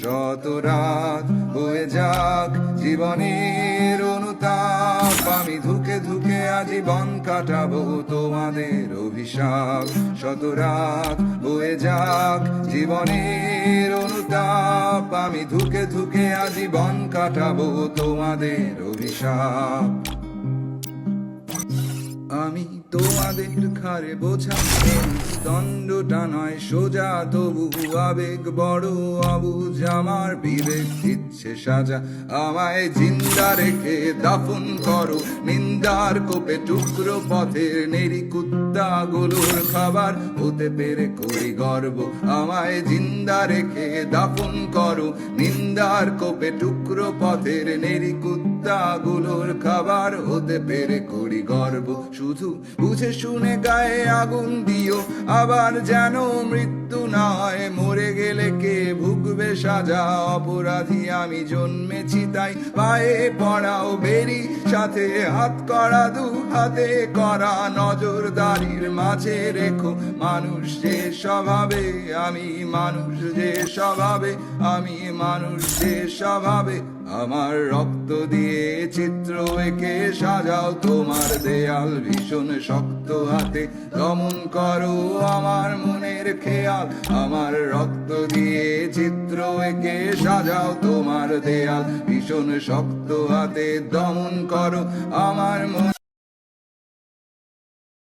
শত রাত বয়ে যাক জীবনের অনুতাপ, আমি ধুকে ধুকে আজীবন কাটাবো তোমাদের অভিশাপ। শত রাত বয়ে যাক জীবনের অনুতাপ, আমি ধুকে ধুকে আজীবন কাটাবো তোমাদের অভিশাপ। আমি তোমাদের ঘাড়ে বোঝা, দণ্ডটা নয় সোজা, তবু আবেগ বড় অবুঝ, আমার বিবেক দিচ্ছে সাজা। আমায় জিন্দা রেখে দাফন করো নিন্দার কোপে, টুকরো পথের নেরি কুত্তাগুলোর খাবার হতে পেরে করি গর্ব। আমায় জিন্দা রেখে দাফন করো নিন্দার কোপে, টুকরো পথের নেরি কুত্তাগুলোর খাবার হতে পেরে করি গর্ব। শুধু বুঝে শুনে গায়ে আগুন দিও, আবার যেন মৃত্যু না হয়। মরে গেলে কে ভুগবে সাজা, অপরাধী আমি জন্মেছি তাই পায়ে পড়াও বেরি, সাথে হাত করা দু হাতে করা নজরদারির মাঝে রেখো মানুষ যে স্বভাবে, আমি মানুষ যে স্বভাবে, আমি মানুষ যে স্বভাবে। আমার রক্ত দিয়ে চিত্র এঁকে সাজাও তোমার দেয়াল, ভীষণ শক্ত হাতে দমন করো আমার মনের খেয়াল। আমার রক্ত দিয়ে চিত্র এঁকে সাজাও তোমার দেয়াল, ভীষণ শক্ত হাতে দমন করো আমার মন।